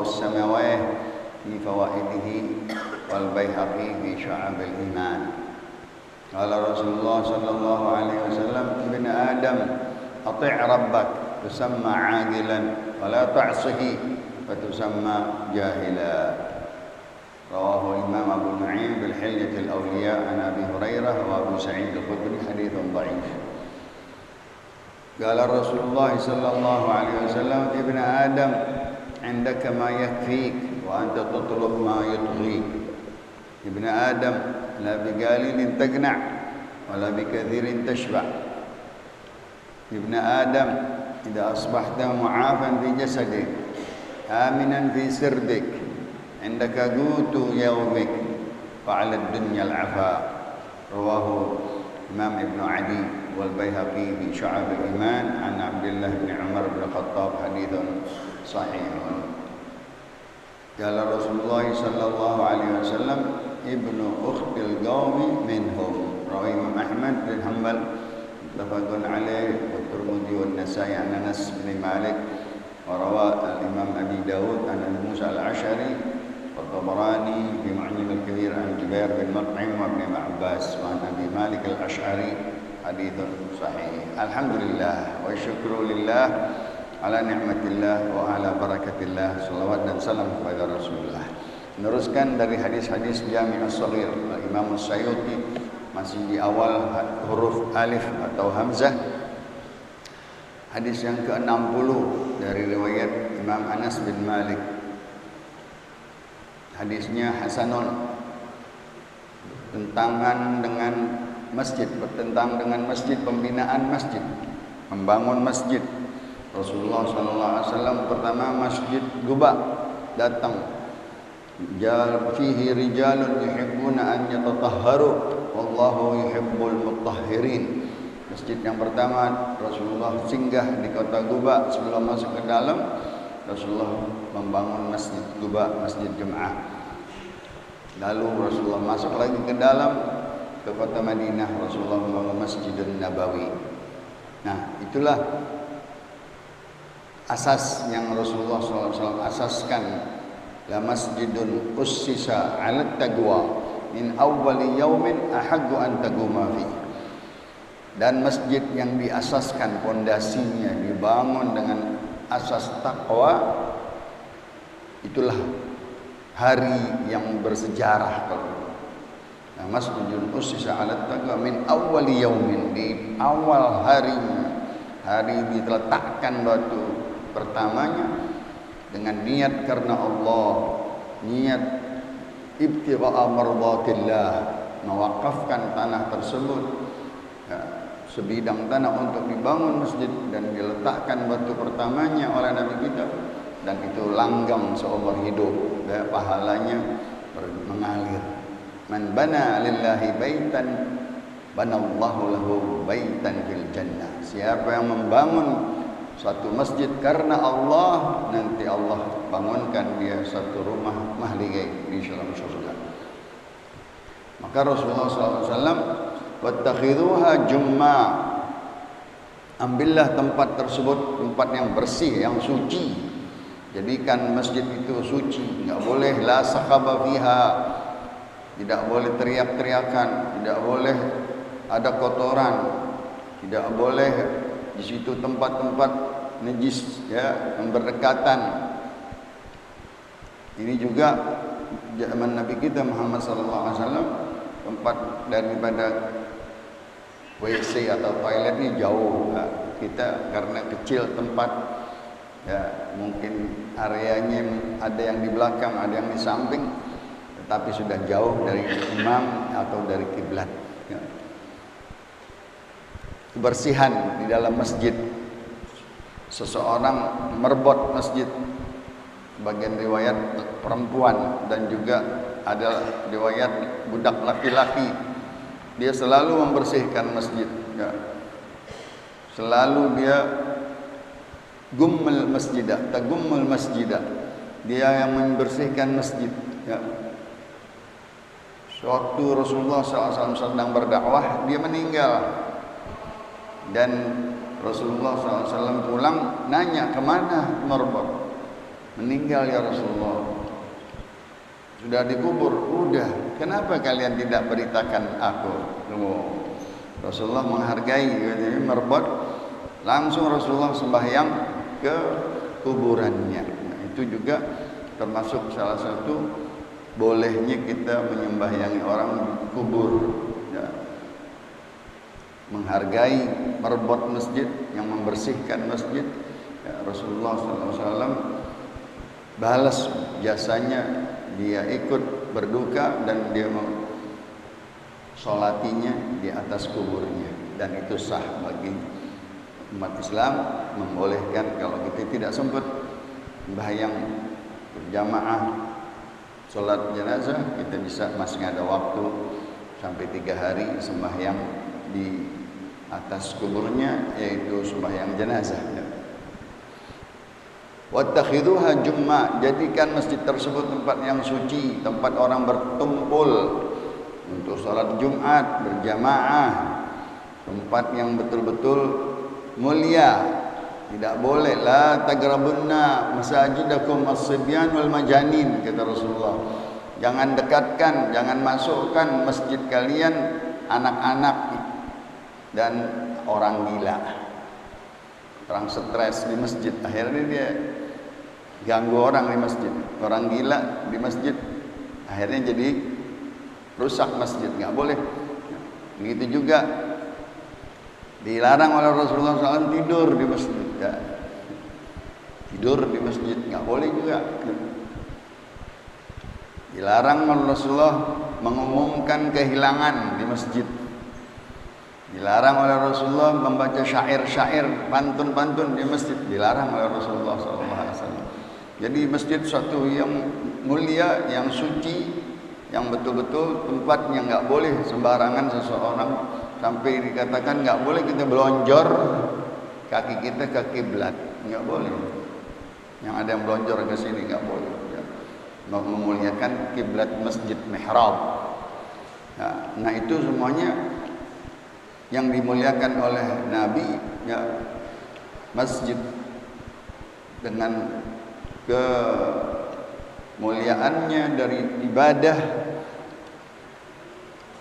السماويه في فوائده والبيهقي في شعب الإيمان. قال رسول الله صلى الله عليه وسلم ابن آدم أطع ربك تسمى عاقلا ولا تعصه فتسمى جاهلا. رواه الإمام أبو نعيم بالحلية الأولياء عن أبي هريرة وأبو سعيد الخدري حديث ضعيف. قال رسول الله صلى الله عليه وسلم ابن آدم عندك ما يكفيك وأنت تطلب ما يطغيك. ابن آدم لا بقليل تقنع ولا بكثير تشبع. ابن آدم إذا أصبحت معافا في جسدك آمنا في سردك عندك قوت يومك فعلى الدنيا العفاء. رواه إمام ابن عدي والبيهقي في شعب الإيمان عن عبد الله بن عمر بن الخطاب حديث صحيح. قال رسول الله صلى الله عليه وسلم ابن أخت القوم منهم. رواه إمام أحمد بن حنبل متفق عليه والترمذي والنسائي عن أنس بن مالك وروى الإمام أبي داود عن أبي موسى الأشعري والطبراني في معجم الكبير عن جبير بن مطعم وابن عباس وعن أبي مالك الأشعري حديث صحيح. الحمد لله والشكر لله ala ni'matillah wa ala barakatillah. Salawat dan salam kepada Rasulullah. Meneruskan dari hadis-hadis Jami' as-Shaghir Imam As-Sayuti, masih di awal huruf alif atau hamzah. Hadis yang ke-60 dari riwayat Imam Anas bin Malik. Hadisnya hasanun, bertentangan dengan masjid, bertentang dengan masjid, pembinaan masjid, membangun masjid. Rasulullah SAW pertama Masjid Quba datang, fihi rijalun yuhibbuna an yatatahharu wallahu yuhibbul mutahhirin. Masjid yang pertama Rasulullah singgah di kota Quba. Sebelum masuk ke dalam, Rasulullah membangun Masjid Quba, Masjid Jum'ah. Lalu Rasulullah masuk lagi ke dalam, ke kota Madinah, Rasulullah membangun Masjidun Nabawi. Nah, itulah asas yang Rasulullah SAW asaskan. La masjidun ussisa 'ala taqwa min awwali yaumin ahaggu an taquma fi. Dan masjid yang diasaskan, pondasinya dibangun dengan asas takwa, itulah hari yang bersejarah. Nah, masjidun ussisa 'ala taqwa min awwali yaumin, di awal harinya, hari diletakkan batu pertamanya dengan niat karena Allah, niat ibtigha'a mardatillah, mewakafkan tanah tersebut, ya, sebidang tanah untuk dibangun masjid, dan diletakkan batu pertamanya oleh Nabi kita, dan itu langgam seumur hidup, ya, pahalanya mengalir. Man bana lillahi baitan banallahu lahu baitan fil jannah. Siapa yang membangun satu masjid karena Allah, nanti Allah bangunkan dia satu rumah mahligai di dalam surga. Maka Rasulullah SAW, wattakhidhuha jumma, ambillah tempat tersebut tempat yang bersih, yang suci. Jadikan masjid itu suci, enggak boleh la sakhaba fiha, tidak boleh teriak-teriakan, tidak boleh ada kotoran, tidak boleh di situ tempat-tempat najis, ya, yang berdekatan. Ini juga zaman Nabi kita Muhammad SAW, tempat daripada WC atau toilet ini jauh. Nah, kita karena kecil tempat, ya, mungkin areanya ada yang di belakang, ada yang di samping, tetapi sudah jauh dari imam atau dari kiblat. Ya. Kebersihan di dalam masjid. Seseorang merbot masjid, bagian riwayat perempuan dan juga ada riwayat budak laki-laki, dia selalu membersihkan masjid, ya. Selalu dia gummul masjidah, tagummul masjidah, dia yang membersihkan masjid, ya. Suatu Rasulullah SAW sedang berdakwah, dia meninggal, dan Rasulullah SAW pulang, nanya kemana merbot. meninggal ya Rasulullah. Sudah dikubur, udah. Kenapa kalian tidak beritakan aku? Rasulullah menghargai, merbot. Langsung Rasulullah sembahyang ke kuburannya. Nah, itu juga termasuk salah satu bolehnya kita menyembahyangi orang kubur. Ya. Menghargai, merbot masjid, yang membersihkan masjid. Ya, Rasulullah SAW balas jasanya. Dia ikut berduka dan dia solatinya di atas kuburnya, dan itu sah bagi umat Islam, membolehkan kalau kita tidak sempat sembahyang berjamaah sholat jenazah, kita bisa masih ada waktu sampai 3 hari sembahyang di atas kuburnya, yaitu sembahyang jenazah. Wattakhiduha jumma, jadikan masjid tersebut tempat yang suci, tempat orang bertumpul untuk salat Jumat berjamaah, tempat yang betul-betul mulia. Tidak boleh la tagrabunna masajidakum as-sibyan wal majanin, kata Rasulullah. Jangan dekatkan, jangan masukkan masjid kalian anak-anak dan orang gila. Orang stres di masjid, akhirnya dia ganggu orang di masjid. Orang gila di masjid, akhirnya jadi rusak masjid. Nggak boleh. Begitu juga dilarang oleh Rasulullah SAW tidur di masjid. Ya. Tidur di masjid nggak boleh juga. Dilarang oleh Rasulullah mengumumkan kehilangan di masjid. Dilarang oleh Rasulullah membaca syair-syair, pantun-pantun di masjid. Dilarang oleh Rasulullah SAW. Jadi masjid suatu yang mulia, yang suci, yang betul-betul tempat yang nggak boleh sembarangan seseorang sampai dikatakan nggak boleh kita belonjor kaki kita ke kiblat, nggak boleh. Yang ada yang belonjor ke sini nggak boleh. Ya. Memuliakan kiblat masjid mihrab. Nah itu semuanya yang dimuliakan oleh Nabi, ya, masjid dengan kemuliaannya dari ibadah.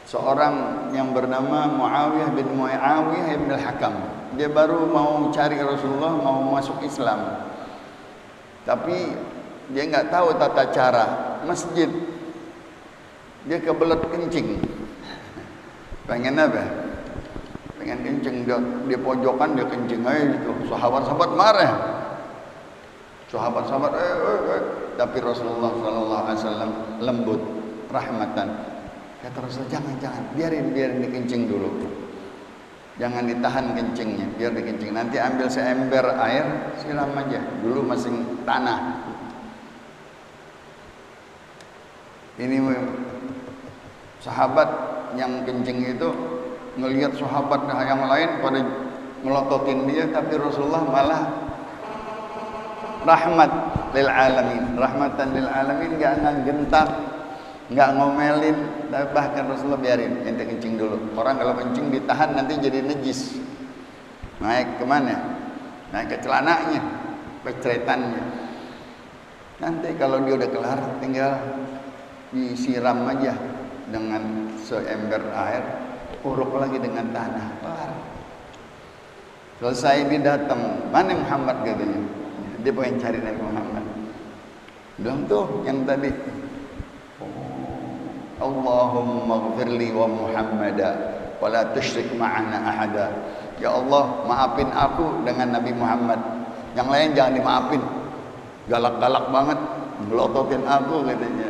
Seorang yang bernama Muawiyah bin Muawiyah bin Al-Hakam, dia baru mau cari Rasulullah, mau masuk Islam, tapi dia nggak tahu tata cara masjid. Dia kebelet kencing. Pengen apa? Pengen kencing, dia pojokan, dia kencing aja gitu. Sahabat-sahabat marah. Sahabat-sahabat tapi Rasulullah SAW lembut, rahmatan. Kata Rasulullah, jangan, biarin dikencing dulu. Jangan ditahan kencingnya, biar dikencing. Nanti ambil seember air, siram aja. Dulu masih tanah. Ini sahabat yang kencing itu ngelihat sahabat yang lain pada melototin dia, tapi Rasulullah malah rahmat lil alamin, rahmatan lil alamin, enggak gentar, enggak ngomelin, bahkan Rasulullah biarin ente kencing dulu. Orang kalau kencing ditahan nanti jadi najis. Naik kemana? Naik ke celananya, ke ceretannya. Nanti kalau dia udah kelar, tinggal disiram aja dengan seember air, uruk lagi dengan tanah, kelar. Selesai dia datang, mana Muhammad katanya? Dia pengen cari Nabi Muhammad. Bilang tuh yang tadi, Allahumma ghfirli wa Muhammada wa la tusyrik ma'ana ahada. Ya Allah, maafin aku dengan Nabi Muhammad. Yang lain jangan dimaafin. Galak-galak banget, melototin aku katanya.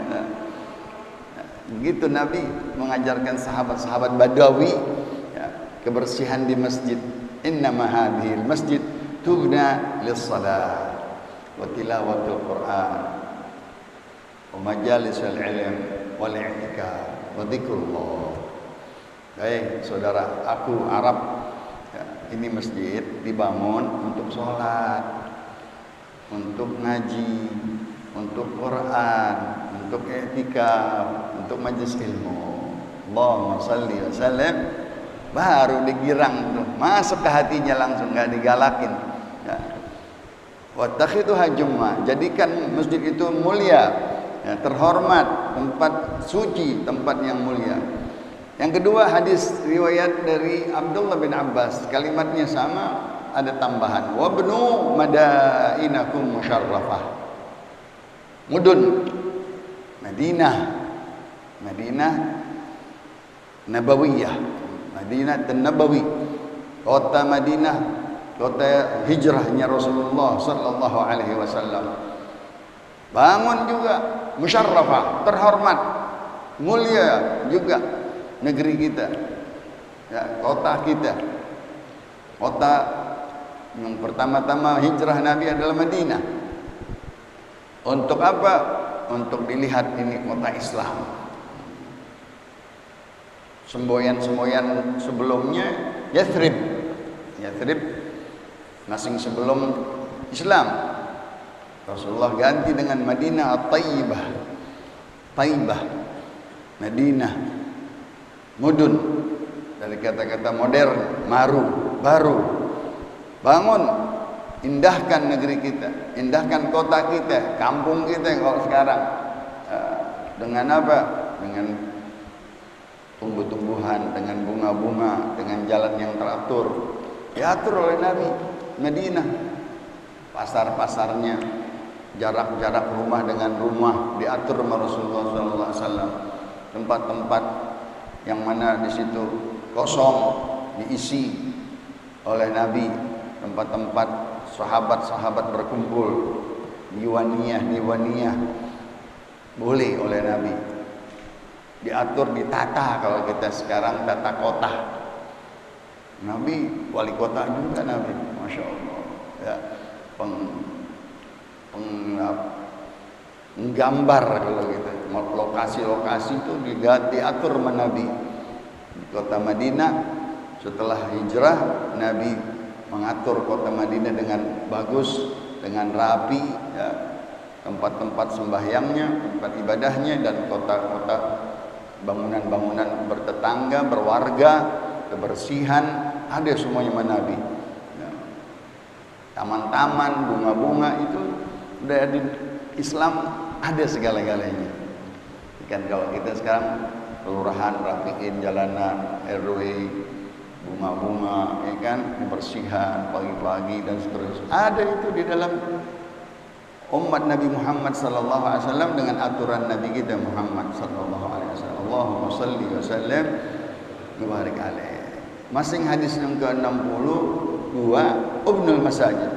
Begitu Nabi mengajarkan sahabat-sahabat Badawi, ya, kebersihan di masjid. Innama hadhil masjid tughna lis-salat wa tilawatul Quran wa majalisul ilm wal i'tikaf wa dzikrullah. Baik, saudara, aku Arab, ya, ini masjid dibangun untuk sholat, untuk ngaji, untuk Quran, untuk i'tikaf, untuk majelis ilmu. Allahumma shalli wa sallim. Baru digirang tuh, masuk ke hatinya langsung, nggak digalakin. Ya. Wattakhidhuha jumma, jadikan masjid itu mulia, ya, terhormat, tempat suci, tempat yang mulia. Yang kedua, hadis riwayat dari Abdullah bin Abbas, kalimatnya sama, ada tambahan, wabnu madainakum musyarrafah. Mudun Madinah, Madinah Nabawiyah, Madinah Nabawi, kota Madinah, kota hijrahnya Rasulullah sallallahu alaihi wasallam. Bangun juga musyarrafah, terhormat, mulia juga negeri kita, ya, kota kita. Kota yang pertama-tama hijrah Nabi adalah Madinah. Untuk apa? Untuk dilihat ini kota Islam. Semboyan-semboyan sebelumnya Yathrib, Yathrib masing sebelum Islam. Rasulullah ganti dengan Madinah At-Tayyibah, Taibah, Madinah, mudun, dari kata-kata modern, baru. Bangun, indahkan negeri kita, indahkan kota kita, kampung kita kalau sekarang. Dengan apa? Dengan tumbuh-tumbuhan, dengan bunga-bunga, dengan jalan yang teratur. Diatur oleh Nabi. Madinah, pasar-pasarnya, jarak-jarak rumah dengan rumah diatur oleh Rasulullah SAW. Tempat-tempat yang mana di situ kosong diisi oleh Nabi. Tempat-tempat sahabat-sahabat berkumpul, diwaniyah boleh oleh Nabi. Diatur, ditata. Kalau kita sekarang tata kota, Nabi wali kota juga Nabi, masya Allah, ya, menggambar kalau gitu. Lokasi-lokasi itu diatur sama Nabi. Di kota Madinah setelah hijrah, Nabi mengatur kota Madinah dengan bagus, dengan rapi, ya, tempat-tempat sembahyangnya, tempat ibadahnya, dan kota-kota bangunan-bangunan bertetangga, berwarga, kebersihan, ada semuanya sama Nabi. Ya. Taman-taman, bunga-bunga itu udah di Islam ada segala-galanya. Kan kalau kita sekarang kelurahan rapiin jalanan, RW, bunga-bunga, ya kan, kebersihan pagi-pagi dan seterusnya. Ada itu di dalam umat Nabi Muhammad sallallahu alaihi wasallam dengan aturan Nabi kita Muhammad sallallahu alaihi wasallam. Allahumma shalli wa sallim wa barik alaihi. Masing hadis yang ke-62, ubnul masajid.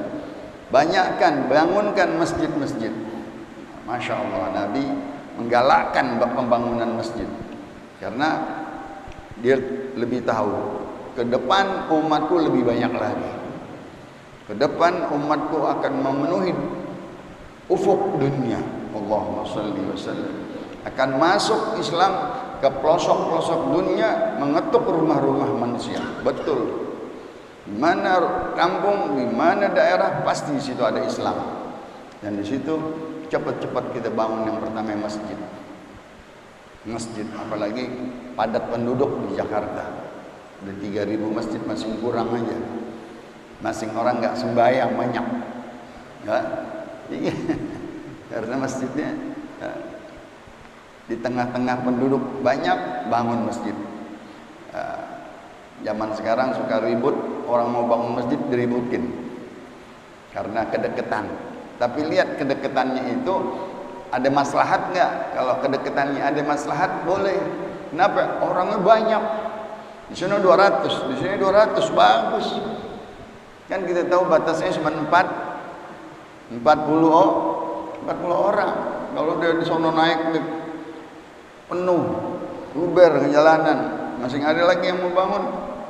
Banyakkan, bangunkan masjid-masjid. Masya Allah, Nabi menggalakkan pembangunan masjid karena dia lebih tahu ke depan umatku lebih banyak lagi. Ke depan umatku akan memenuhi ufuk dunia. Allahumma shalli wa sallim. Akan masuk Islam ke pelosok-pelosok dunia, mengetuk rumah-rumah manusia. Betul. Di mana kampung, di mana daerah, pasti di situ ada Islam. Dan di situ cepat-cepat kita bangun yang pertama masjid. Masjid, apalagi padat penduduk di Jakarta. Ada 3.000 masjid, masih kurang aja. Masing orang nggak sembahyang banyak, ya. Karena masjidnya ya, di tengah-tengah penduduk banyak, bangun masjid. Zaman sekarang suka ribut, orang mau bangun masjid diributin karena kedekatan. Tapi lihat kedekatannya itu ada maslahat nggak? Kalau kedekatannya ada maslahat, boleh. Kenapa? Orangnya banyak. Di sana 200, di sini 200, bagus. Kan kita tahu batasnya cuma 40 orang. Kalau dia di sana naik penuh, bubar ke jalanan, masih ada lagi yang mau bangun,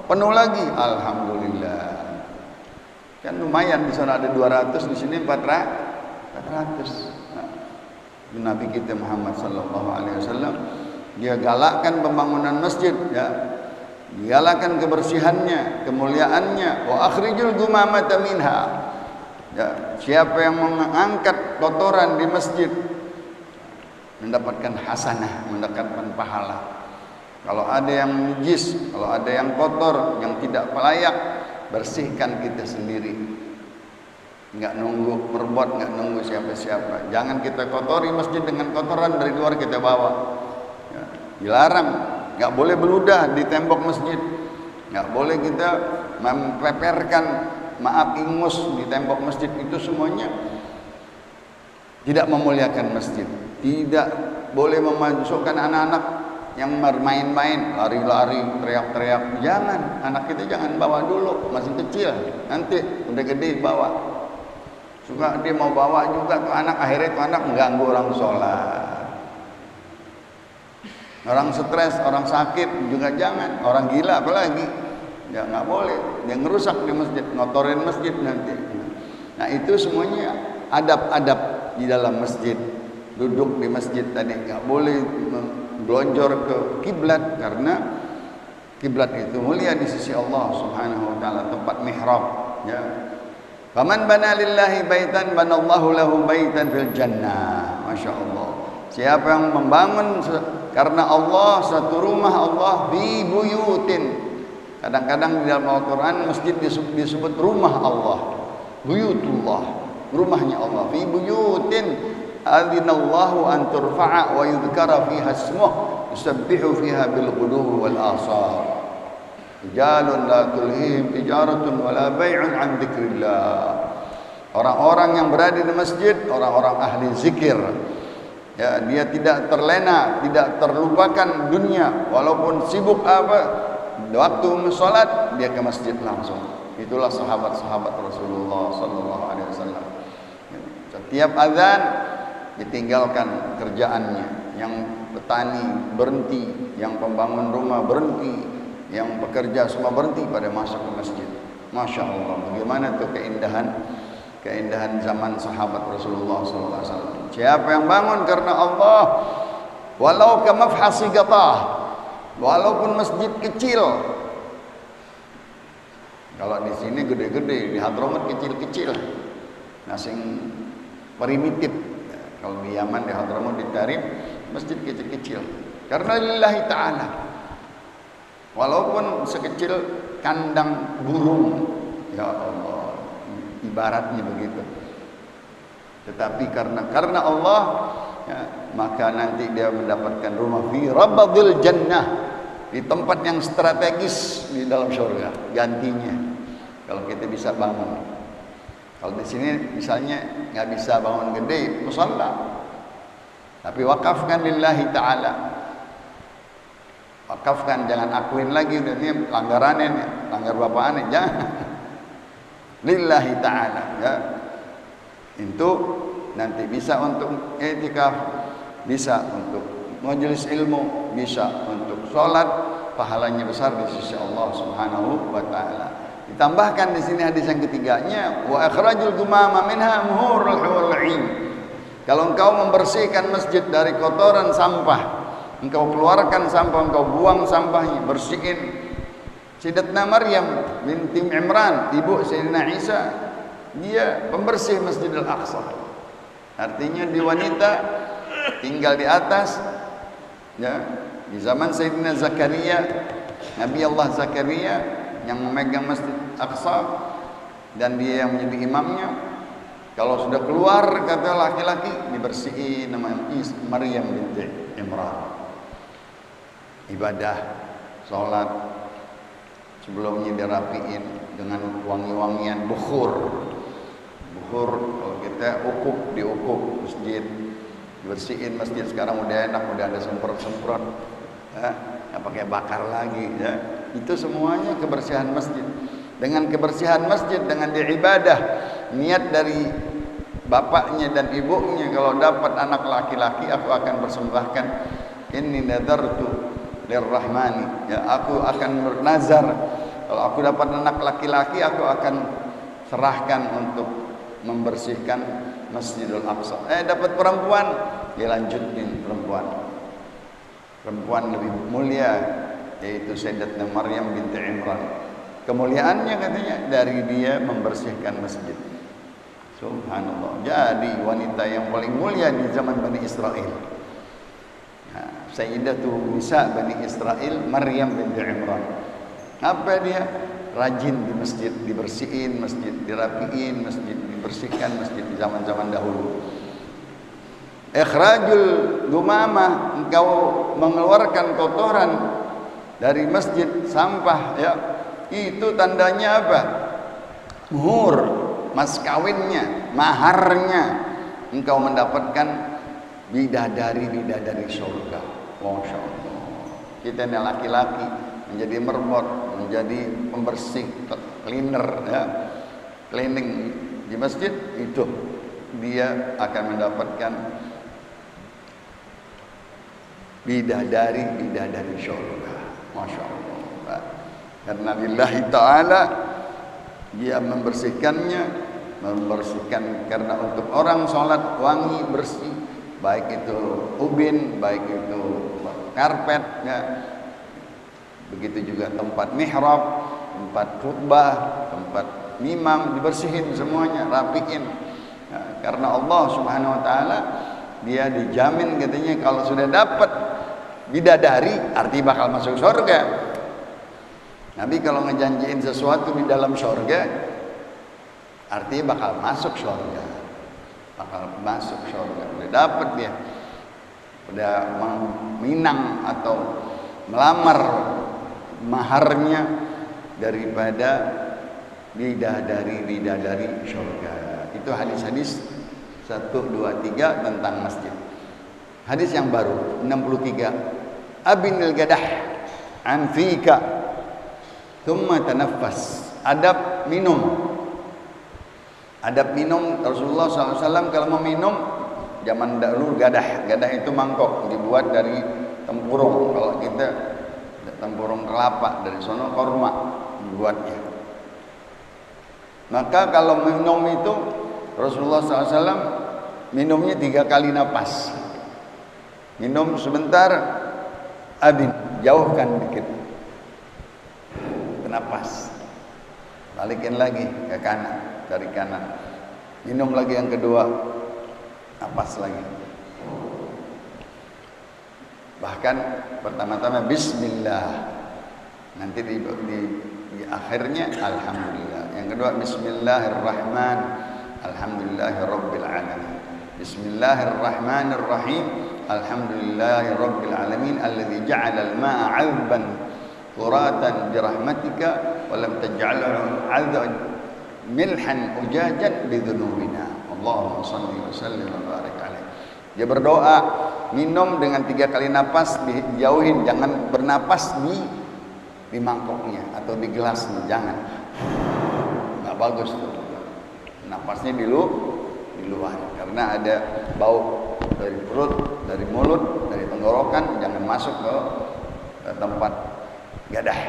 penuh lagi. Alhamdulillah. Kan lumayan, di sana ada 200, di sini 400. Nah, Nabi kita Muhammad sallallahu alaihi wasallam dia galakkan pembangunan masjid, ya. Digalakkan kebersihannya, kemuliaannya. Wa akhrijul gumamata minha. Ya, siapa yang mengangkat kotoran di masjid mendapatkan hasanah, mendapatkan pahala. Kalau ada yang najis, kalau ada yang kotor, yang tidak layak, bersihkan kita sendiri. nggak nunggu berbuat, nggak nunggu siapa-siapa. Jangan kita kotori masjid dengan kotoran dari luar kita bawa. Ya, dilarang, nggak boleh beludah di tembok masjid, nggak boleh kita mempeperkan maaf ingus di tembok masjid. Itu semuanya tidak memuliakan masjid. Tidak boleh memasukkan anak-anak yang bermain-main, lari-lari, teriak-teriak. Jangan, anak kita jangan bawa dulu, masih kecil. Nanti udah gede bawa. Suka dia mau bawa juga tuh anak, akhirnya tuh anak mengganggu orang sholat. Orang stres, orang sakit juga jangan. Orang gila apalagi. Ya nggak boleh. Dia ngerusak di masjid, ngotorin masjid nanti. Nah itu semuanya adab-adab di dalam masjid. Duduk di masjid tadi nggak boleh gelonjor ke kiblat, karena kiblat itu mulia di sisi Allah Subhanahu wa taala, tempat mihrab, ya. Faman bana lillahi baitan banallahu lahu baitan fil jannah. Masyaallah. Siapa yang membangun karena Allah satu rumah Allah fi buyutin. Kadang-kadang di dalam Al-Qur'an masjid disebut rumah Allah. Buyutullah, rumahnya Allah. Fi buyutin adzinallahu an turfa'a wa yudhkara fiha ismuh yusabbihu fiha bil ghuduwi wal asar. Rijalun la tulhihim tijaratun wala bai'un an dzikrillah. Orang-orang yang berada di masjid, orang-orang ahli zikir. Ya, dia tidak terlena, tidak terlupakan dunia walaupun sibuk apa. Waktu salat dia ke masjid langsung. Itulah sahabat-sahabat Rasulullah sallallahu alaihi wasallam. Setiap azan ditinggalkan kerjaannya, yang petani berhenti, yang pembangun rumah berhenti, yang bekerja semua berhenti pada masuk ke masjid. Masya Allah, bagaimana tuh keindahan zaman sahabat Rasulullah SAW. Siapa yang bangun karena Allah, walau kamafhasi gatah, walaupun masjid kecil. Kalau di sini gede-gede, di Hadramut kecil-kecil, nasing primitif. Kalau di Yaman, di Hadramut, di Tarim, masjid kecil-kecil. Karena lillahi ta'ala. Walaupun sekecil kandang burung, ya Allah, ibaratnya begitu. Tetapi karena Allah, ya, maka nanti dia mendapatkan rumah fi rabadil jannah, di tempat yang strategis di dalam surga. Gantinya, kalau kita bisa bangun. Kalau di sini misalnya nggak bisa bangun gede, musalla, tapi wakafkan lillahi ta'ala. Wakafkan, jangan akuin lagi udah ini langgarannya nih, langgar bapaannya, jangan. Lillahi ta'ala, ya. Itu nanti bisa untuk i'tikaf, bisa untuk majelis ilmu, bisa untuk sholat, pahalanya besar di sisi Allah Subhanahu wa taala. Ditambahkan di sini hadis yang ketiganya, wa akhrajul gumama minha muhurul hawl'in. Kalau engkau membersihkan masjid dari kotoran sampah, engkau keluarkan sampah, engkau buang sampahnya, bersihin. Sayyidatuna Maryam binti Imran, ibu Sayyidina Isa, dia pembersih Masjidil Aqsa. Artinya di wanita tinggal di atas, ya. Di zaman Sayyidina Zakaria, Nabi Allah Zakaria yang memegang Masjid Aqsa dan dia yang menjadi imamnya. Kalau sudah keluar kata laki-laki dibersihin nama Maryam binti Imran. Ibadah, sholat, sebelumnya dirapiin dengan wangi-wangian bukhur. Bukhur kalau kita diukuk masjid, dibersihin masjid. Sekarang udah enak, udah ada semprot-semprot, ya, nggak pakai bakar lagi, ya. Itu semuanya kebersihan masjid. Dengan kebersihan masjid, dengan ibadah, niat dari bapaknya dan ibunya, kalau dapat anak laki-laki aku akan persembahkan, inni nadartu lirrahmani, ya, aku akan bernazar kalau aku dapat anak laki-laki aku akan serahkan untuk membersihkan Masjidil Aqsa. Dapat perempuan, dia lanjutin perempuan lebih mulia, yaitu Sayyidatuna Maryam binti Imran. Kemuliaannya katanya dari dia membersihkan masjid. Subhanallah. Jadi wanita yang paling mulia di zaman Bani Israel. Nah, Sayyidatu Nisa Bani Israel Maryam binti Imran. Apa dia? rajin di masjid, dibersihin masjid, dirapiin masjid, dibersihkan masjid di zaman-zaman dahulu. Ikhrajul gumamah, engkau mengeluarkan kotoran dari masjid, sampah, ya, itu tandanya apa? Muhur, mas kawinnya, maharnya, engkau mendapatkan bidadari surga. Masya Allah. Kita ini laki-laki menjadi merbot, menjadi pembersih, cleaner, ya, cleaning di masjid, itu dia akan mendapatkan bidadari surga. Masya Allah. Karena lillahi ta'ala dia membersihkannya, karena untuk orang sholat wangi, bersih, baik itu ubin, baik itu karpet, ya. Begitu juga tempat mihrab, tempat khutbah, tempat imam, dibersihin semuanya, rapiin, ya, karena Allah Subhanahu wa taala dia dijamin katanya kalau sudah dapat bidadari artinya bakal masuk surga. Nabi kalau ngejanjiin sesuatu di dalam surga artinya bakal masuk surga, udah dapat dia, udah meminang atau melamar maharnya daripada bidadari surga. Itu hadis-hadis 1, 2, 3 tentang masjid. Hadis yang baru 63, abinil gadah an fika thumma tanaffas. Adab minum. Rasulullah SAW kalau mau minum zaman dahulu gadah itu mangkok dibuat dari tempurung. Kalau kita tempurung kelapa, dari sono korma dibuatnya. Maka kalau minum itu Rasulullah SAW minumnya 3 kali napas. Minum sebentar, abin, jauhkan dikit, napas, balikin lagi ke kanan, dari kanan, minum lagi yang kedua, napas lagi. Bahkan pertama-tama bismillah, nanti di akhirnya alhamdulillah. Yang kedua bismillahirrahman, alhamdulillahirabbil alamin. Bismillahirrahmanirrahim, alhamdulillahirabbil alamin alladzi ja'ala al-ma'a 'azban furatan birahmatika wa lam taj'alhu 'azban milhan ujajan bidzunubina. Allahumma shalli wa sallim wa barik alaihi. Dia berdoa, minum dengan 3 kali napas, dijauhin, jangan bernapas di mangkoknya atau di gelasnya, jangan. Enggak bagus tuh. Napasnya di luar, karena ada bau dari perut, dari mulut, dari tenggorokan, jangan masuk ke tempat gadah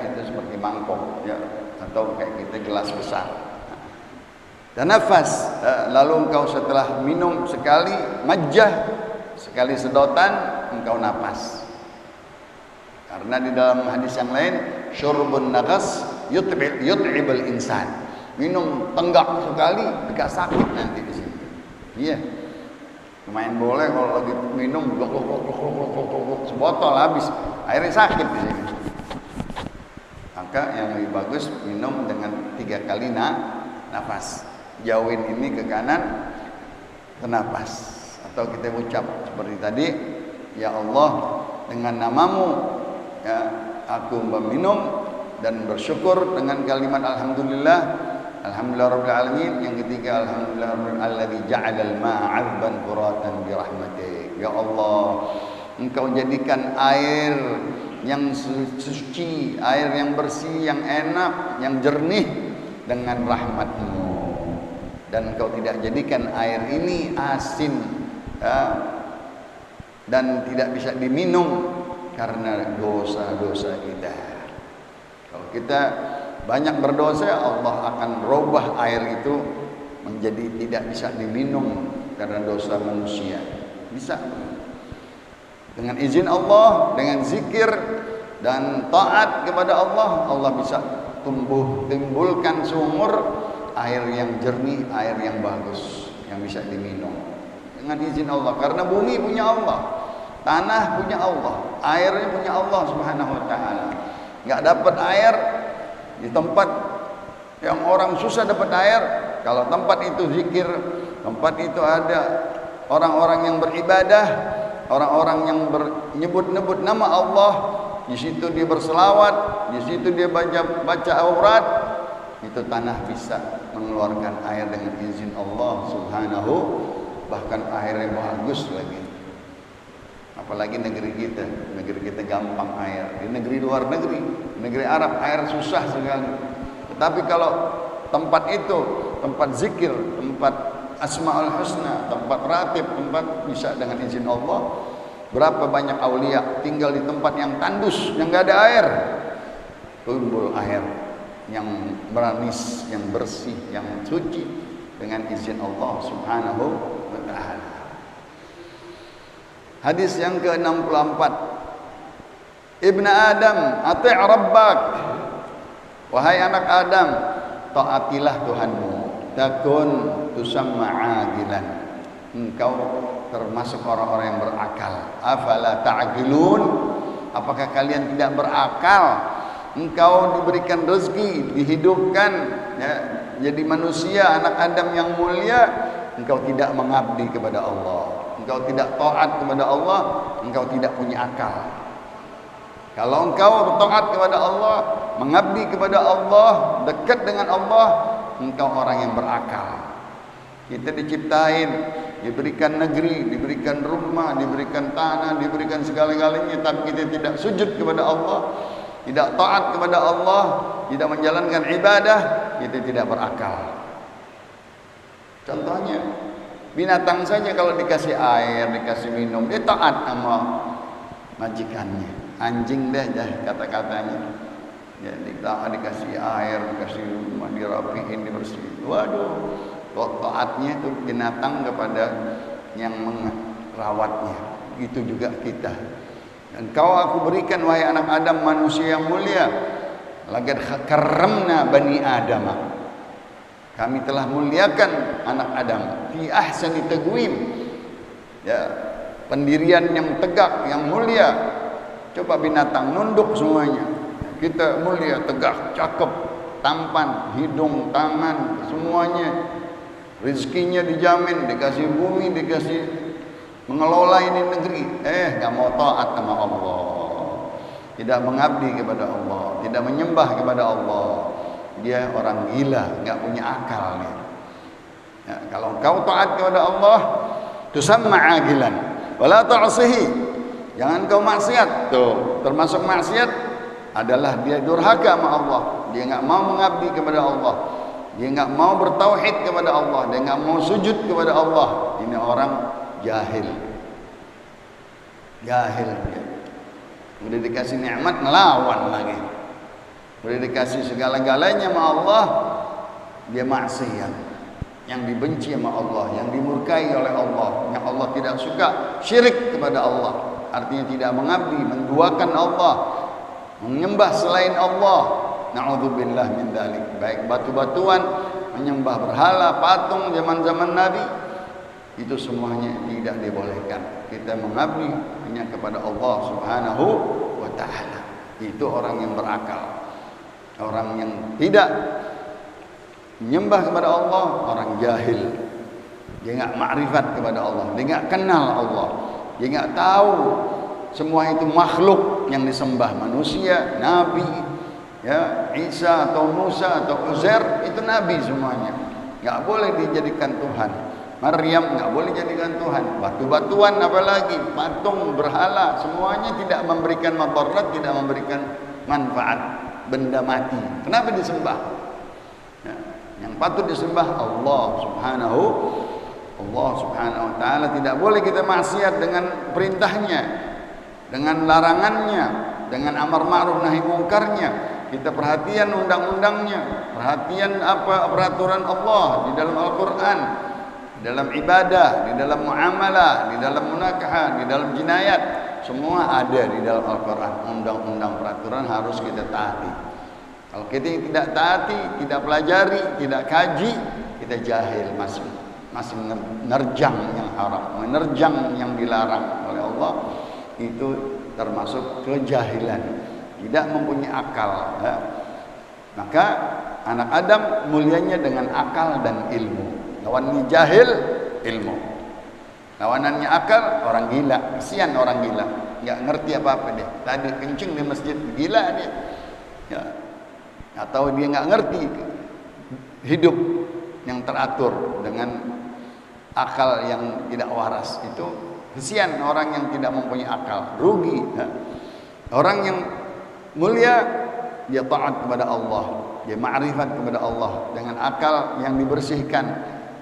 itu seperti mangkok, ya, atau kayak kita gelas besar. Dan nafas, lalu engkau setelah minum sekali majjah, sekali sedotan, engkau napas. Karena di dalam hadis yang lain, syurbun nagas yut'ibul insan. Minum tenggak sekali agak sakit nanti di sini. Iya. Main boleh kalau lagi minum glok sebotol habis, airnya sakit di sini. Maka yang lebih bagus minum dengan 3 kali nafas. Jauhin ini ke kanan, ke nafas. Atau kita ucap seperti tadi, ya Allah, dengan namamu, ya, aku meminum dan bersyukur dengan kalimat alhamdulillah. Alhamdulillah rabbil alamin. Yang ketiga, alhamdulillah rabbil alladzi ja'alal ma'a 'azban furatan bi rahmatik. Ya Allah, engkau jadikan air yang suci, air yang bersih, yang enak, yang jernih dengan rahmat-Mu. Dan engkau tidak jadikan air ini asin, ya, dan tidak bisa diminum karena dosa-dosa kita. Kalau kita banyak berdosa, Allah akan robah air itu menjadi tidak bisa diminum karena dosa manusia. Bisa dengan izin Allah, dengan zikir dan taat kepada Allah, Allah bisa timbulkan sumur air yang jernih, air yang bagus, yang bisa diminum dengan izin Allah. Karena bumi punya Allah, tanah punya Allah, airnya punya Allah Subhanahu wa taala. Enggak dapat air Di tempat yang orang susah dapat air, kalau tempat itu zikir, tempat itu ada orang-orang yang beribadah, orang-orang yang menyebut-nyebut nama Allah, di situ dia berselawat, di situ dia baca aurat, itu tanah bisa mengeluarkan air dengan izin Allah Subhanahu, bahkan airnya bagus lagi. Apalagi negeri kita gampang air. Di negeri luar negeri Arab air susah sekali. Tetapi kalau tempat itu, tempat zikir, tempat Asmaul Husna, tempat ratib, tempat bisa dengan izin Allah. Berapa banyak aulia tinggal di tempat yang tandus, yang enggak ada air, timbul air yang manis, yang bersih, yang suci dengan izin Allah Subhanahu wa taala. Hadis yang ke-64. Ibnu Adam, ati' rabbak. Wahai anak Adam, taatilah Tuhanmu. Takun tusamma agilan. Engkau termasuk orang-orang yang berakal. Afala ta'qilun? Apakah kalian tidak berakal? Engkau diberikan rezeki, dihidupkan, ya, jadi manusia, anak Adam yang mulia, engkau tidak mengabdi kepada Allah. Engkau tidak taat kepada Allah, engkau tidak punya akal. Kalau engkau taat kepada Allah, mengabdi kepada Allah, dekat dengan Allah, engkau orang yang berakal. Kita diciptain, diberikan negeri, diberikan rumah, diberikan tanah, diberikan segala-galanya, tapi kita tidak sujud kepada Allah, tidak taat kepada Allah, tidak menjalankan ibadah, kita tidak berakal. Contohnya, binatang saja kalau dikasih air, dikasih minum, dia taat sama majikannya. Anjing dah kata-katanya. Ya, dikasih air, dikasih rumah, dirapihin, dibersihin. Waduh, taatnya itu binatang kepada yang merawatnya. Itu juga kita. Dan kau aku berikan wahai anak Adam, manusia yang mulia. Laqad karramna bani Adam. Kami telah muliakan anak Adam fi ahsani taqwim. Ya, pendirian yang tegak, yang mulia. Coba binatang nunduk semuanya. Kita mulia, tegak, cakep, tampan, hidung, tangan, semuanya. Rezekinya dijamin, dikasih bumi, dikasih mengelola ini negeri. Enggak mau taat sama Allah. Tidak mengabdi kepada Allah, tidak menyembah kepada Allah. Dia orang gila, enggak punya akal nih. Ya, kalau kau taat kepada Allah, tusamma agilan, wala ta'sihi. Jangan kau maksiat. Tuh, termasuk maksiat adalah dia durhaka sama Allah. Dia enggak mau mengabdi kepada Allah. Dia enggak mau bertauhid kepada Allah. Dia enggak mau sujud kepada Allah. Ini orang jahil. Jahil dia. Udah dikasih nikmat ngelawan lagi. Udah dikasih segala-galanya sama Allah, dia maksiat. Yang dibenci sama Allah, yang dimurkai oleh Allah, yang Allah tidak suka, syirik kepada Allah. Artinya tidak mengabdi, menduakan Allah, menyembah selain Allah. Na'udzubillah min dzalik. Baik batu-batuan, menyembah berhala, patung zaman-zaman Nabi, itu semuanya tidak dibolehkan. Kita mengabdi hanya kepada Allah Subhanahu wa taala. Itu orang yang berakal. Orang yang tidak menyembah kepada Allah, orang jahil. Dia enggak makrifat kepada Allah, dia enggak kenal Allah. Dia enggak tahu semua itu makhluk yang disembah, manusia, nabi, ya, Isa atau Musa atau Uzair, itu nabi semuanya. Enggak boleh dijadikan Tuhan. Maryam enggak boleh jadikan Tuhan. Batu-batuan apalagi, patung, berhala, semuanya tidak memberikan madarat, tidak memberikan manfaat. Benda mati. Kenapa disembah? Ya, yang patut disembah Allah Subhanahu wa taala. Tidak boleh kita maksiat dengan perintahnya, dengan larangannya, dengan amar ma'ruf nahi mungkarnya. Kita perhatian undang-undangnya, perhatian apa peraturan Allah di dalam Al-Qur'an, di dalam ibadah, di dalam muamalah, di dalam munakahah, di dalam jinayat. Semua ada di dalam Al-Quran. Undang-undang peraturan harus kita taati. Kalau kita tidak taati, tidak pelajari, tidak kaji, kita jahil, masih menerjang yang haram, menerjang yang dilarang oleh Allah. Itu termasuk kejahilan, tidak mempunyai akal, ya. Maka anak Adam mulianya dengan akal dan ilmu. Lawannya jahil, ilmu. Lawanannya akal, orang gila. Kesian orang gila, nggak ngerti apa-apa dia. Tadi kencing di masjid, gila dia. Ya. Atau dia nggak ngerti hidup yang teratur dengan akal yang tidak waras. Itu kesian orang yang tidak mempunyai akal, rugi. Ya. Orang yang mulia dia taat kepada Allah, dia ma'rifat kepada Allah dengan akal yang dibersihkan,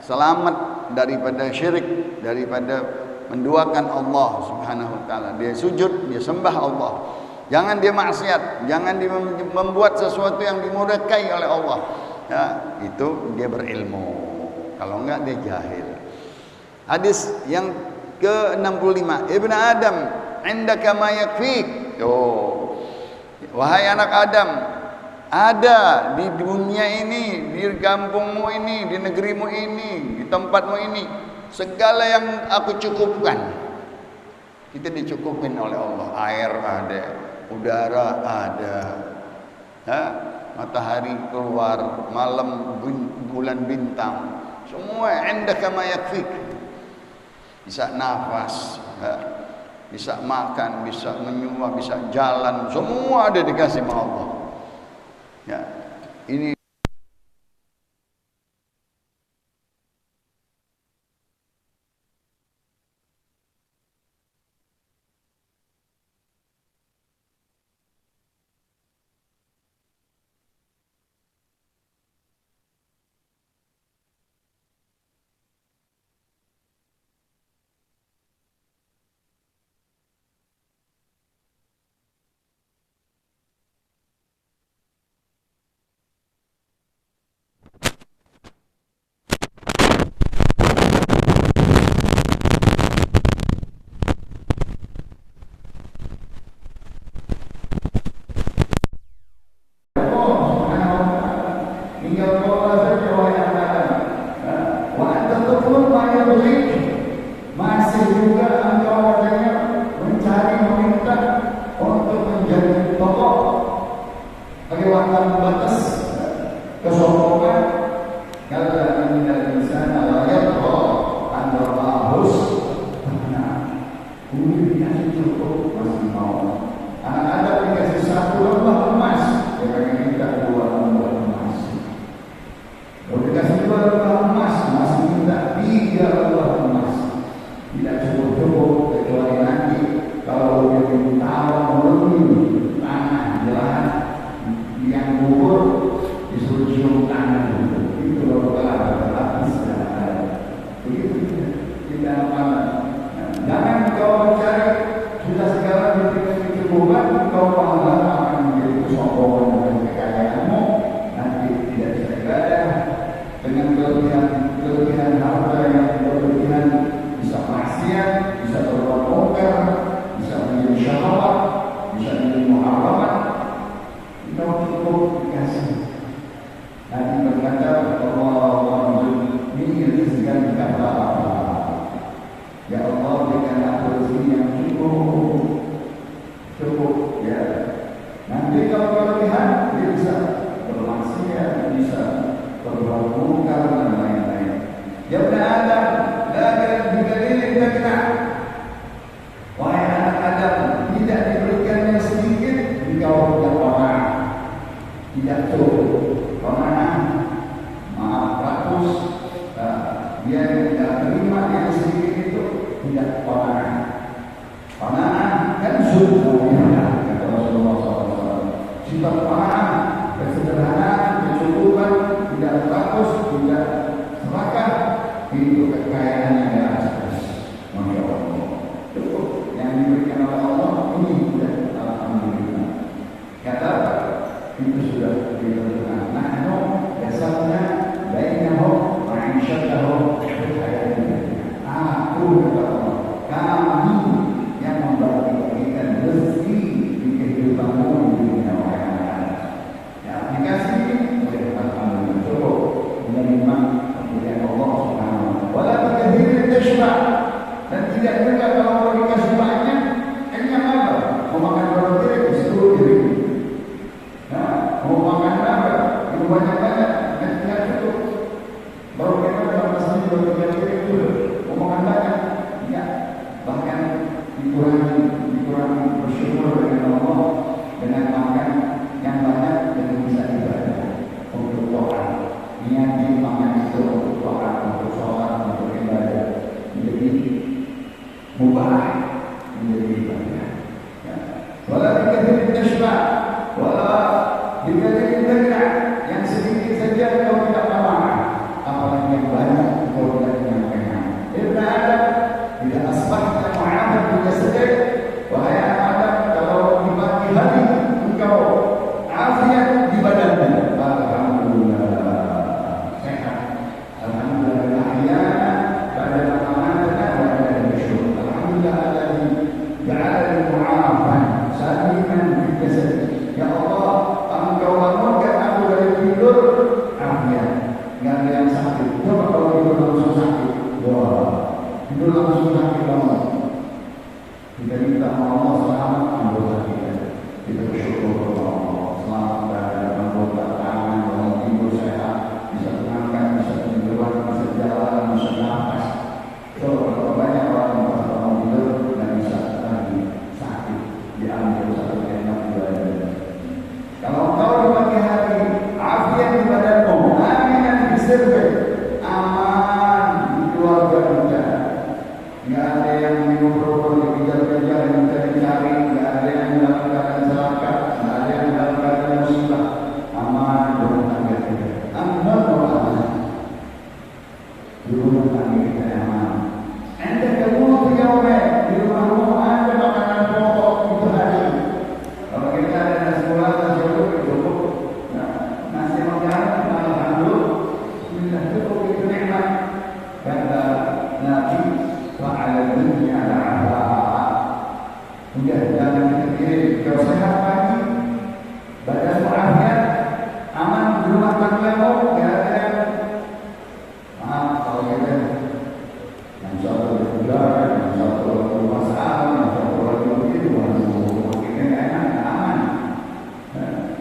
selamat daripada syirik, daripada menduakan Allah Subhanahu wa taala. Dia sujud, dia sembah Allah. Jangan dia maksiat, jangan dia membuat sesuatu yang dimurkai oleh Allah. Ya, itu dia berilmu. Kalau enggak dia jahil. Hadis yang ke-65, Ibnu Adam, indaka ma yakfik. Oh. Wahai anak Adam, ada di dunia ini, di kampungmu ini, di negerimu ini, di tempatmu ini, segala yang aku cukupkan. Kita dicukupin oleh Allah. Air ada, udara ada, matahari keluar, malam bulan bintang, semua indaka ma yakfik. Bisa nafas, bisa makan, bisa menyuap, bisa jalan, semua ada dikasih sama Allah. Ya, ini masih juga engkau katanya mencari meminta untuk menjadi tokoh kelewatan batas kesombongan. Kalau ini dari sana layak toh anda harus bumi dikasih cukup masih mau. Anak-anak dikasih satu lembah emas, dia pengen minta 2 lembah emas. Kalau dikasih 2 lembah emas, masih minta 3 lembah emas. Tidak cukup kecuali nanti kalau dia minta melebih tanah jalan yang kubur disuruh cium tangan itu loh kalau habis begitu tidak mana. Jangan kau mencari sudah segala diberikan kecukupan, kau malah akan menjadi kesombongan dan kekayaanmu, nanti tidak bisa ibadah dengan kelebihan harta yang berlebihan, bisa maksiat, bisa berbuat mungkar, bisa menjadi syahwat, bisa menjadi muharramat. Kita cukup dikasih. Nanti berkata Allah ini rezeki kata ya Allah berikan aku rezeki yang cukup ya. Nanti kalau kelebihan dia bisa bermaksiat, bisa berbuat mungkar dan lain-lain. Ya benar ada lagi dikelilingi kita dikurangi bersyukur dengan Allah dengan makan yang banyak dengan bisa ibadah untuk Tuhan. Niatin makan itu untuk Tuhan, untuk sholat, untuk ibadah, menjadi mubah, menjadi ibadah. Walau dikatakan tashbah, walau dikatakan ternak, yang sedikit saja kau tidak makan, apalagi yang banyak kau tidak menyampaikan. Ibn Adam, bila asbahta mu'abat bila sedek, wahai Adam, kalau di pagi hari engkau afiat di badannya, alhamdulillah sehat, alhamdulillah ahyana, badan amanatna wa badan bersyukur, alhamdulillah alladhi ja'ala mu'afan saliman fi jasad. Ya Allah, engkau bangunkan aku dari tidur afiat, enggak ada yang sakit. Coba kalau tidur langsung sakit, wah, tidur langsung sakit banget. Kita minta Allah selamat anggota kita. Kita bersyukur kepada Allah. Selamat dari anggota tangan, bangun tidur sehat, bisa mengangkat, bisa tiduran, bisa jalan, bisa nafas. Kalau banyak orang yang bangun tidur dan bisa lagi sakit, diambil satu enak dua. Kalau kau di pagi hari afiat di badanmu, aminan di sirri, aman di keluarga kita. Enggak ada yang minum rokok dikejar-kejar, yang cari-cari, enggak ada yang dalam keadaan celaka, enggak ada yang dalam keadaan musibah. Aman di rumah tangga kita. Aman aman. Di rumah tangga kita aman. Anda ketemu pegawai di rumahmu ada makanan pokok itu hari. Kalau kita ada nasi bola, nasi uduk, cukup. Nasi makan, alhamdulillah cukup itu nikmat. Kata Nabi, wa'ala dunya la'ala. Udah, jangan dipikirin. Kau sehat pagi, badanmu afiat, aman di rumah tanggamu, gak ada yang maaf kalau kita yang satu berkeluarga, yang satu rumah sahabat, yang satu lagi begitu, kita gak enak, gak aman.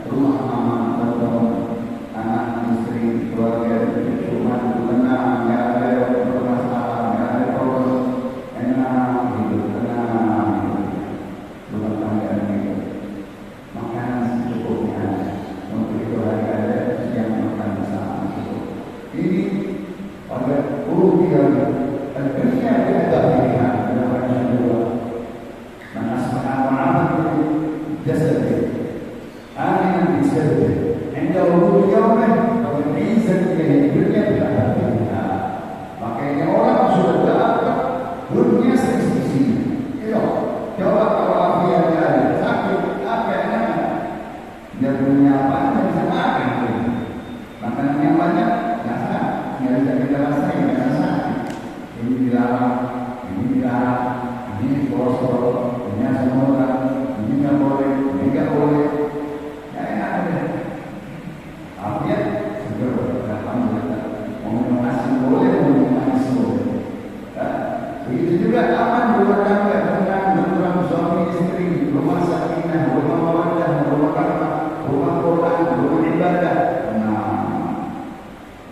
Rumah aman, teman-teman, anak, istri, keluarga, cuma tenang, gak ada permasalahan, gak ada problem, enak, hidup tenang, rumah tangga hidup, makanan secukupnya, untuk itu hari ada yang makan bersama cukup. Ini pada urut tiga, dunia ada pilihan, ada macam dua, mana semangat itu jasad. Amin bisabbi. Anda urut yaumah, kalau izin ini dunia tidak ada. Makanya orang sudah dapat dunia sisi. Yo, coba kalau afiat ada sakit, apa yang ada? Dia punya banyak bisa makan. Makanan yang banyak, nggak sakit. Nggak bisa kita rasain, nggak sakit. Ini dilarang, ini kolesterol, ini asam urat, ini nggak boleh, ini nggak boleh. Afiat segera, alhamdulillah. Mau minum nasi boleh, mau minum manis boleh. Begitu juga aman rumah tangga, tenang, suami istri, rumah sakinah, rumah mawaddah, rumah rahmah, rumah Quran, rumah ibadah.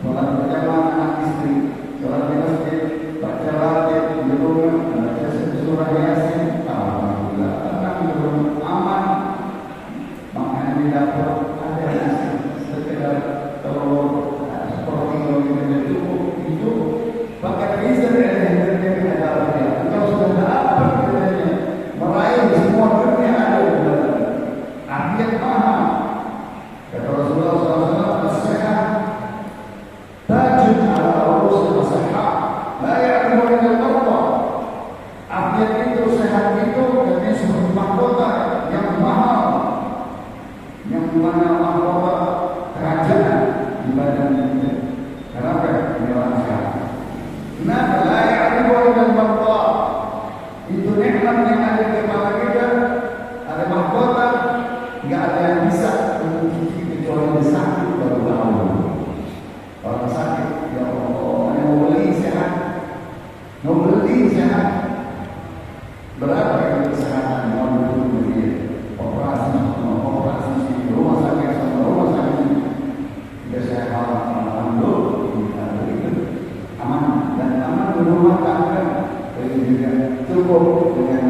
Sholat berjamaah anak istri, sholat di masjid, baca ratib di rumah, baca surah Yasin, alhamdulillah. Tenang di rumah, aman. Makanan di dapur ada nasi. Telur seperti kalau kita cukup itu pakai freezer yang ada apa-apa. Kalau sudah dapat katanya meraih semua dunia ada di dalam. Afiat mahal. Kata Rasulullah SAW, as-sehat tajud ala urus as-sehat, la ya'lamu illa Allah. Afiat itu, sehat itu katanya seperti mahkota yang mahal, yang mana mahkota kerajaan di badan kita. Kenapa? Ini orang sehat. Kenapa? La ya'rifu illa Allah. Itu nikmat yang ada di kepala kita. Ada mahkota, nggak ada yang bisa mencuci kecuali sakit baru tahu. Orang sakit, ya Allah, mau beli sehat, berapa yang kesehatan mau beli operasi rumah sakit sama rumah sakit. Jika saya alhamdulillah aman dan aman di rumah tangga, juga cukup dengan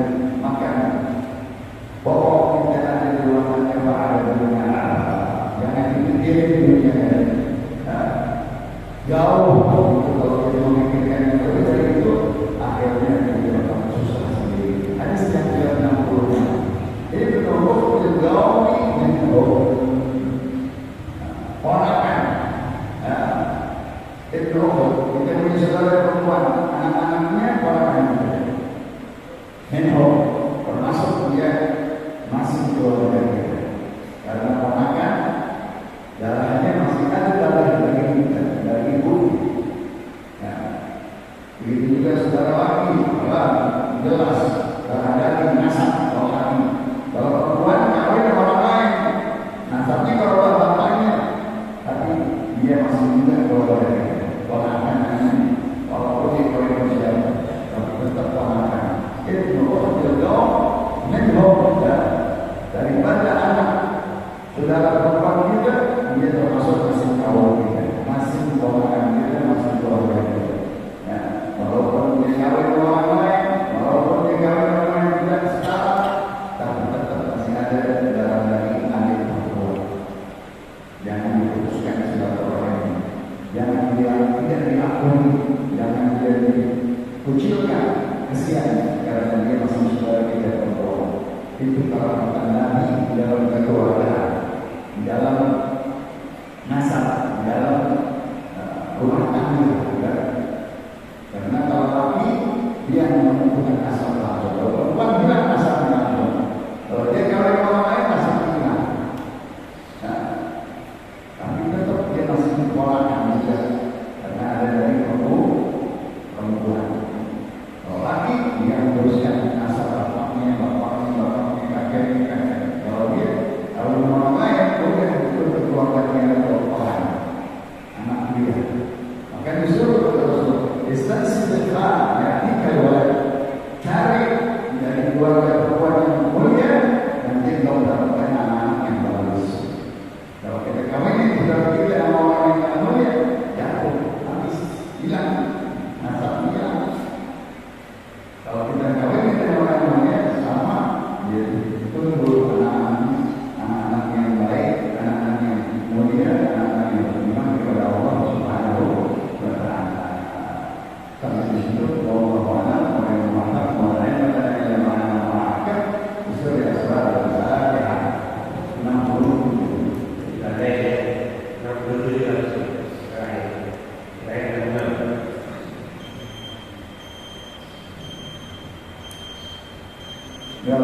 Menho termasuk dia masih keluarga kita. Karena ponakan darahnya masih ada darah dari ibu. Nah, begitu juga saudara laki, jelas darah daging nasab kalau laki. Kalau perempuan kawin sama orang lain, nasabnya kalau bapaknya, tapi dia masih juga keluarga kita. Ponakan walaupun dia keluarga siapa, tapi tetap ponakan. Itu daripada anak saudara perempuan kita, dia termasuk masih kawan kita, masih ponakan kita, masih keluarga kita. Ya, walaupun dia kawin orang lain, walaupun dia kawin orang lain tidak setara, tapi tetap masih ada dalam daging adik perempuan. Jangan diputuskan silaturahmi, jangan dia tidak diakui, jangan dia dikucilkan, kesian karena dia masih saudara kita perempuan. Itu kalau kita Nabi di dalam keluarga, di dalam nasab, di dalam rumah tangga. Karena kalau laki dia menentukan asal langsung, kalau perempuan bilang asal langsung. Kalau dia kawin orang lain masih bilang. Nah, tapi tetap dia masih diponakan juga, karena ada dari perempuan. Kalau laki dia meneruskan asal bapaknya, kakek. Kalau dia orang lain, boleh itu keluarga dia atau orang anak dia. Maka disuruh terus instansi besar, yakni kalau cari dari keluarga perempuan yang mulia, nanti kau dapatkan anak yang bagus. Kalau kita kawin sudah pilih sama orang yang mulia, jatuh, habis, hilang, nasabnya. Kalau kita kawin dengan orang yang mulia, sama, dia tunggu anak-anak yang baik, anak-anak yang mulia, anak-anak yang beriman kepada Allah Subhanahu wa Ta'ala. Sampai di situ Allah Ta'ala mengatakan bahwa yang mana surah Al-Fatihah 60 ada 67 Ya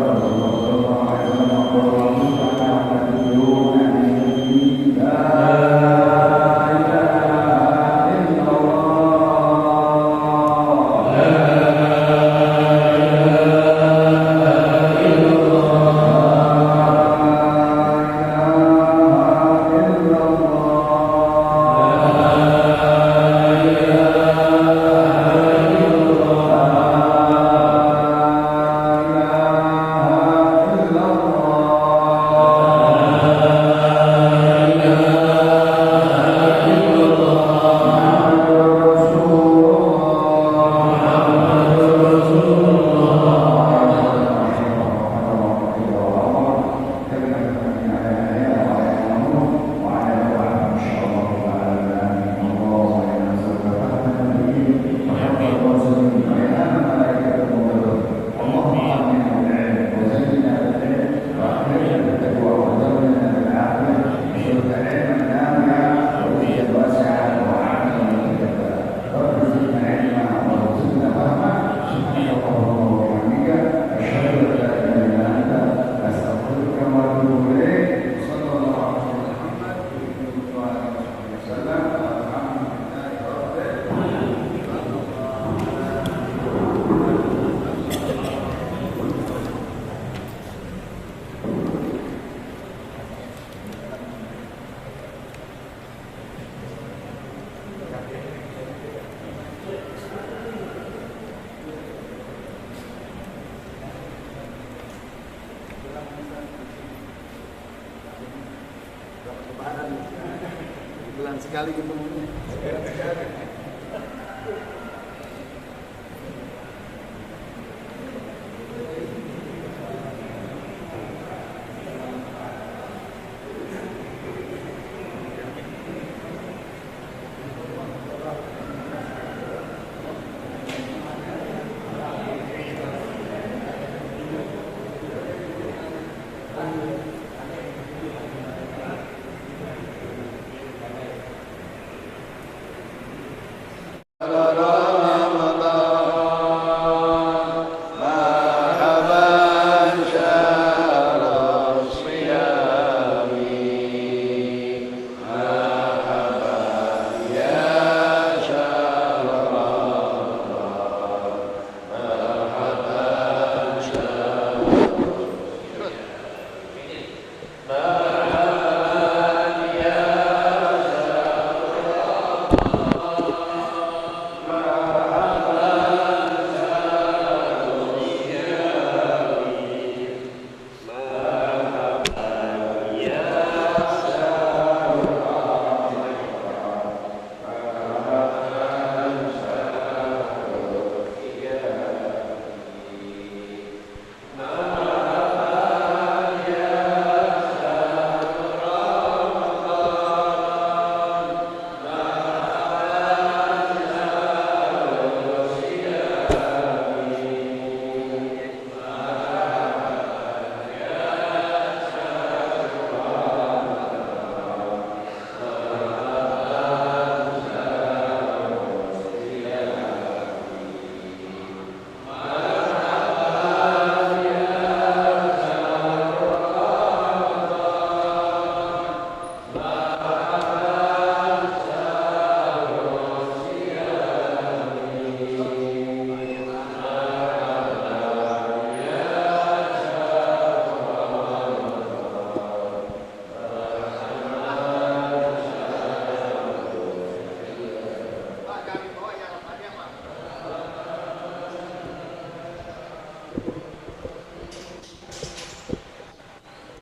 Bulan sekali ketemu.